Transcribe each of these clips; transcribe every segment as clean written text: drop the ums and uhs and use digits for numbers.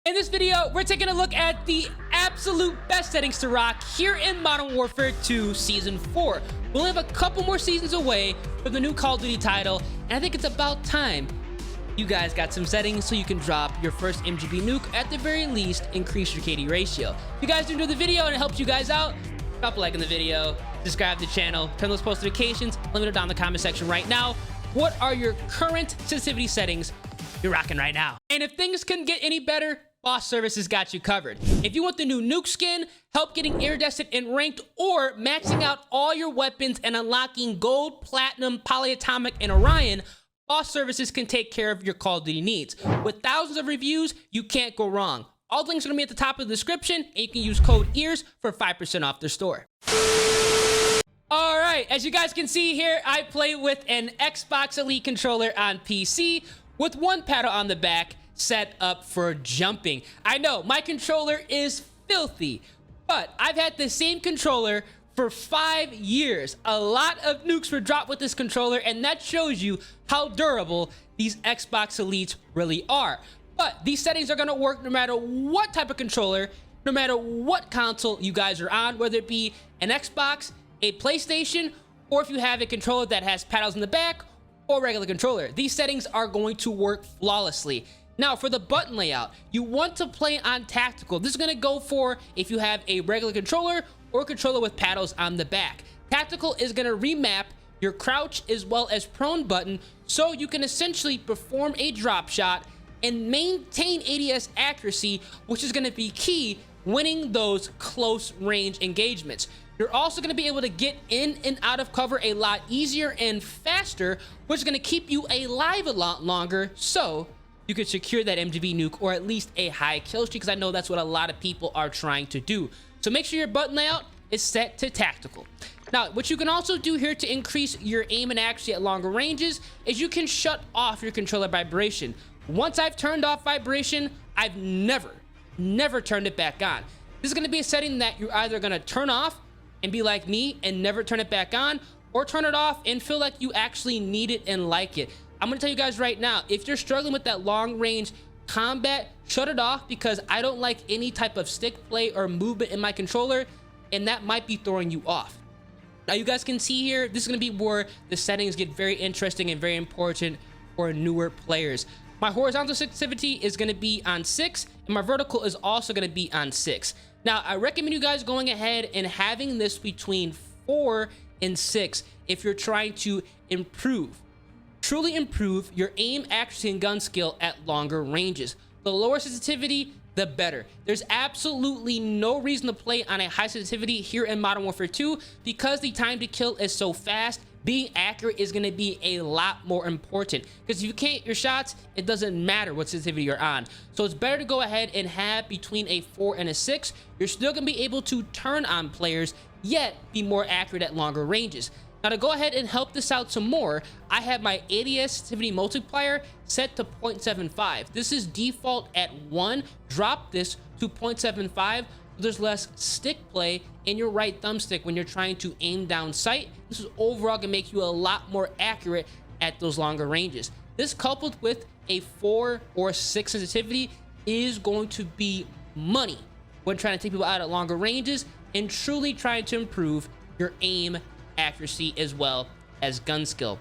In this video, we're taking a look at the absolute best settings to rock here in Modern Warfare 2 Season 4. We'll have a couple more seasons away from the new Call of Duty title, and I think it's about time you guys got some settings so you can drop your first MGB nuke. At the very least, increase your KD ratio. If you guys do enjoy the video and it helps you guys out, drop a like in the video, subscribe to the channel, turn those post notifications, let me know down in the comment section right now. What are your current sensitivity settings you're rocking right now? And if things couldn't get any better, Boss Services got you covered. If you want the new Nuke Skin, help getting iridescent and ranked, or maxing out all your weapons and unlocking Gold, Platinum, Polyatomic, and Orion, Boss Services can take care of your Call of Duty needs. With thousands of reviews, you can't go wrong. All the links are gonna be at the top of the description, and you can use code EARS for 5% off their store. All right, as you guys can see here, I play with an Xbox Elite controller on PC with one paddle on the back, set up for jumping. I know my controller is filthy, but I've had the same controller for 5 years. A lot of nukes were dropped with this controller, and that shows you how durable these Xbox Elites really are. But these settings are gonna work no matter what type of controller, no matter what console you guys are on, whether it be an Xbox, a PlayStation, or if you have a controller that has paddles in the back or regular controller. These settings are going to work flawlessly. Now, for the button layout, you want to play on tactical. This is going to go for if you have a regular controller or a controller with paddles on the back. Tactical is going to remap your crouch as well as prone button, so you can essentially perform a drop shot and maintain ADS accuracy, which is going to be key winning those close range engagements. You're also going to be able to get in and out of cover a lot easier and faster, which is going to keep you alive a lot longer, so you can secure that MGB nuke or at least a high kill streak, because I know that's what a lot of people are trying to do. So make sure your button layout is set to tactical. Now, what you can also do here to increase your aim and accuracy at longer ranges is you can shut off your controller vibration. Once I've turned off vibration, I've never turned it back on. This is going to be a setting that you're either going to turn off and be like me and never turn it back on, or turn it off and feel like you actually need it and like it. I'm gonna tell you guys right now, if you're struggling with that long range combat, shut it off, because I don't like any type of stick play or movement in my controller, and that might be throwing you off. Now you guys can see here, this is gonna be where the settings get very interesting and very important for newer players. My horizontal sensitivity is gonna be on 6, and my vertical is also gonna be on 6. Now, I recommend you guys going ahead and having this between 4 and 6 if you're trying to truly improve your aim, accuracy, and gun skill at longer ranges. The lower sensitivity, the better. There's absolutely no reason to play on a high sensitivity here in Modern Warfare 2, because the time to kill is so fast. Being accurate is going to be a lot more important, because if you can't hit your shots, it doesn't matter what sensitivity you're on. So it's better to go ahead and have between a 4 and a 6. You're still going to be able to turn on players, yet be more accurate at longer ranges. Now, to go ahead and help this out some more, I have my ADS sensitivity multiplier set to 0.75. This is default at 1. Drop this to 0.75. There's less stick play in your right thumbstick when you're trying to aim down sight. This is overall gonna make you a lot more accurate at those longer ranges. This, coupled with a 4 or 6 sensitivity, is going to be money when trying to take people out at longer ranges and truly trying to improve your aim, accuracy, as well as gun skill.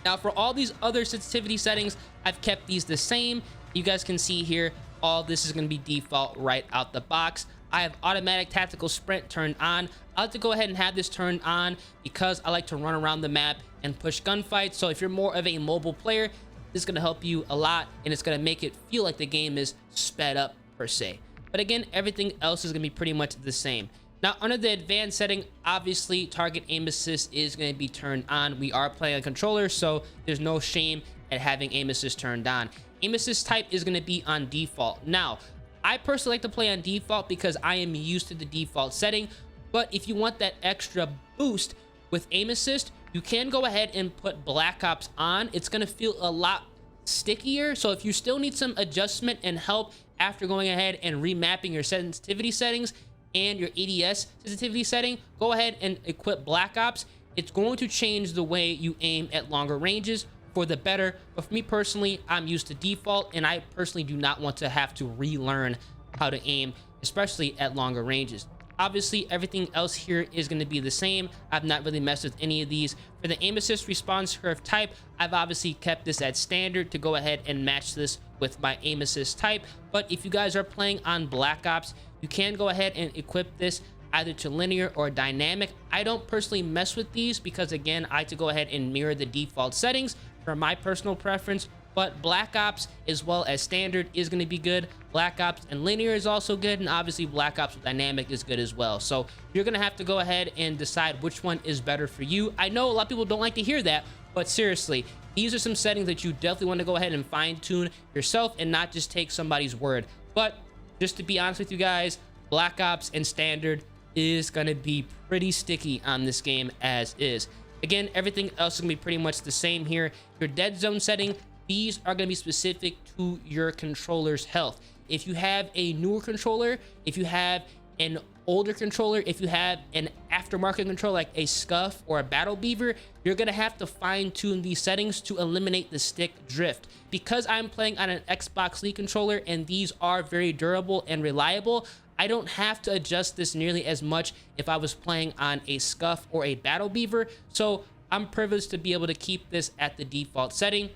Now, for all these other sensitivity settings, I've kept these the same. You guys can see here, all this is going to be default right out the box. I have automatic tactical sprint turned on. I like to go ahead and have this turned on because I like to run around the map and push gunfights. So if you're more of a mobile player, this is going to help you a lot, and it's going to make it feel like the game is sped up per se. But again, everything else is going to be pretty much the same. Now, under the advanced setting, obviously target aim assist is going to be turned on. We are playing a controller, so there's no shame at having aim assist turned on. Aim assist type is going to be on default. Now, I personally like to play on default because I am used to the default setting, but if you want that extra boost with aim assist, you can go ahead and put Black Ops on. It's going to feel a lot stickier, so if you still need some adjustment and help after going ahead and remapping your sensitivity settings and your ADS sensitivity setting, go ahead and equip Black Ops. It's going to change the way you aim at longer ranges for the better. But for me personally, I'm used to default, and I personally do not want to have to relearn how to aim, especially at longer ranges. Obviously, everything else here is going to be the same. I've not really messed with any of these. For the aim assist response curve type, I've obviously kept this at standard to go ahead and match this with my aim assist type. But if you guys are playing on Black Ops, you can go ahead and equip this either to linear or dynamic. I don't personally mess with these because, again, I like to go ahead and mirror the default settings for my personal preference. But Black Ops as well as standard is going to be good. Black Ops and linear is also good, and obviously Black Ops with dynamic is good as well. So you're going to have to go ahead and decide which one is better for you. I know a lot of people don't like to hear that, but seriously, these are some settings that you definitely want to go ahead and fine-tune yourself and not just take somebody's word. But just to be honest with you guys, Black Ops and standard is going to be pretty sticky on this game as is. Again, everything else is going to be pretty much the same here. Your dead zone setting, these are going to be specific to your controller's health. If you have a newer controller, if you have an older controller, if you have an aftermarket controller like a Scuff or a Battle Beaver, you're going to have to fine tune these settings to eliminate the stick drift. Because I'm playing on an Xbox Elite controller and these are very durable and reliable, I don't have to adjust this nearly as much if I was playing on a Scuff or a Battle Beaver. So I'm privileged to be able to keep this at the default setting.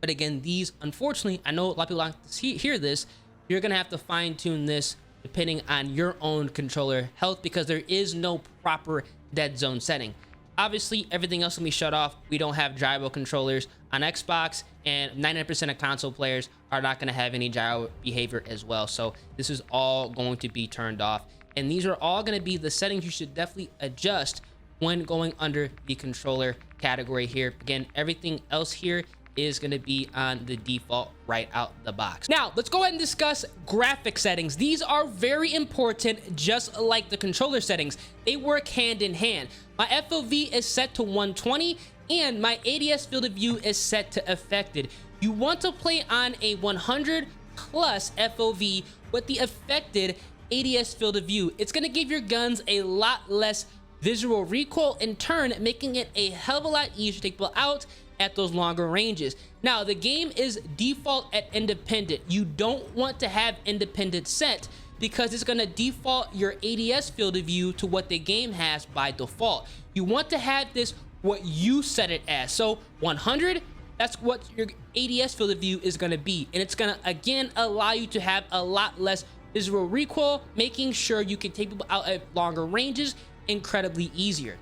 But again, these, unfortunately, I know a lot of people like to hear this, you're going to have to fine tune this depending on your own controller health because there is no proper dead zone setting. Obviously, everything else will be shut off. We don't have gyro controllers on Xbox, and 99% of console players are not going to have any gyro behavior as well. So this is all going to be turned off. And these are all going to be the settings you should definitely adjust when going under the controller category here. Again, everything else here is going to be on the default right out the box. Now, let's go ahead and discuss graphic settings. These are very important, just like the controller settings. They work hand in hand. My FOV is set to 120 and my ADS field of view is set to affected. You want to play on a 100 plus FOV with the affected ADS field of view. It's going to give your guns a lot less visual recoil, in turn making it a hell of a lot easier to take people out at those longer ranges. Now, the game is default at independent. You don't want to have independent set because it's going to default your ADS field of view to what the game has by default. You want to have this what you set it as. So 100, that's what your ADS field of view is going to be, and it's going to again allow you to have a lot less visual recoil, making sure you can take people out at longer ranges incredibly easier.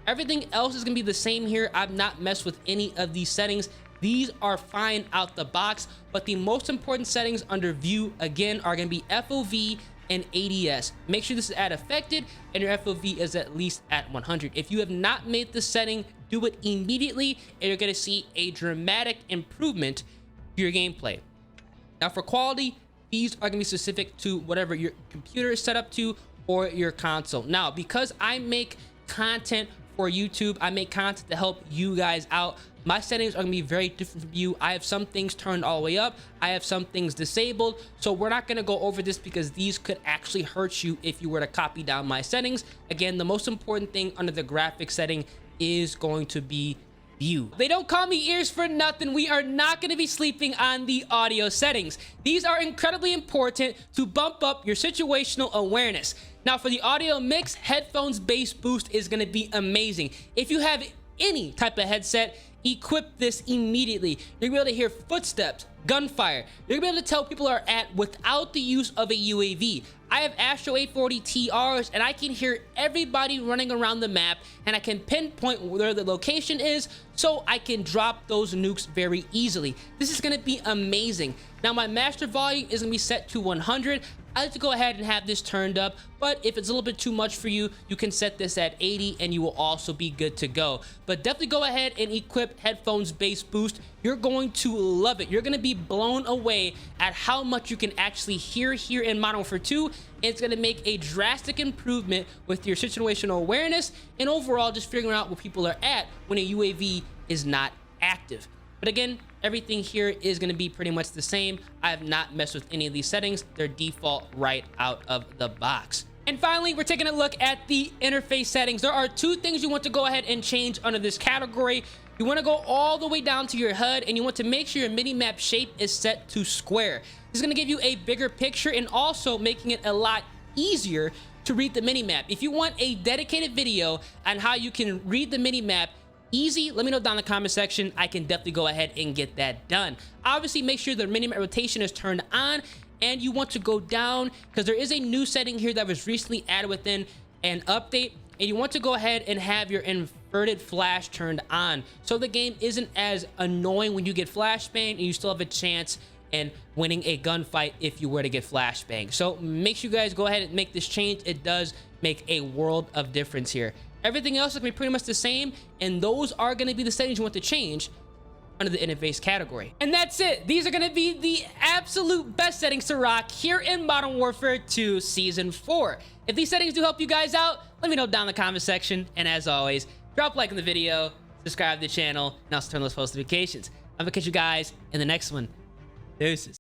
Everything else is going to be the same here. I've not messed with any of these settings. These are fine out the box, but the most important settings under view again are going to be FOV and ADS. Make sure this is at affected and your FOV is at least at 100. If you have not made this setting, do it immediately and you're going to see a dramatic improvement to your gameplay. Now, for quality, these are going to be specific to whatever your computer is set up to or your console. Now, because I make content for YouTube, I make content to help you guys out, my settings are going to be very different from you. I have some things turned all the way up, I have some things disabled, so we're not going to go over this because these could actually hurt you if you were to copy down my settings. Again, the most important thing under the graphics setting is going to be view. They don't call me ears for nothing. We are not going to be sleeping on the audio settings. These are incredibly important to bump up your situational awareness. Now, for the audio mix, headphones bass boost is going to be amazing. If you have any type of headset, equip this immediately. You're going to be able to hear footsteps, gunfire. You're going to be able to tell people are at without the use of a UAV. I have Astro 840 TRs and I can hear everybody running around the map and I can pinpoint where the location is so I can drop those nukes very easily. This is going to be amazing. Now, my master volume is going to be set to 100. I like to go ahead and have this turned up, but if it's a little bit too much for you, you can set this at 80 and you will also be good to go. But definitely go ahead and equip headphones bass boost. You're going to love it. You're going to be blown away at how much you can actually hear here in Modern Warfare 2. It's going to make a drastic improvement with your situational awareness and overall just figuring out where people are at when a UAV is not active. But again, everything here is going to be pretty much the same. I have not messed with any of these settings. They're default right out of the box. And finally, we're taking a look at the interface settings. There are two things you want to go ahead and change under this category. You want to go all the way down to your HUD, and you want to make sure your mini-map shape is set to square. This is going to give you a bigger picture and also making it a lot easier to read the mini-map. If you want a dedicated video on how you can read the mini-map easy, let me know down in the comment section. I can definitely go ahead and get that done. Obviously, make sure the mini-map rotation is turned on, and you want to go down because there is a new setting here that was recently added within an update, and you want to go ahead and have your inverted flash turned on so the game isn't as annoying when you get flashbang, and you still have a chance in winning a gunfight if you were to get flashbang. So make sure you guys go ahead and make this change. It does make a world of difference here. Everything else is gonna be pretty much the same, and those are gonna be the settings you want to change under the interface category. And that's it. These are going to be the absolute best settings to rock here in Modern Warfare 2 Season 4. If these settings do help you guys out, let me know down in the comment section. And as always, drop a like on the video, subscribe to the channel, and also turn on those post notifications. I'm going to catch you guys in the next one. Deuces.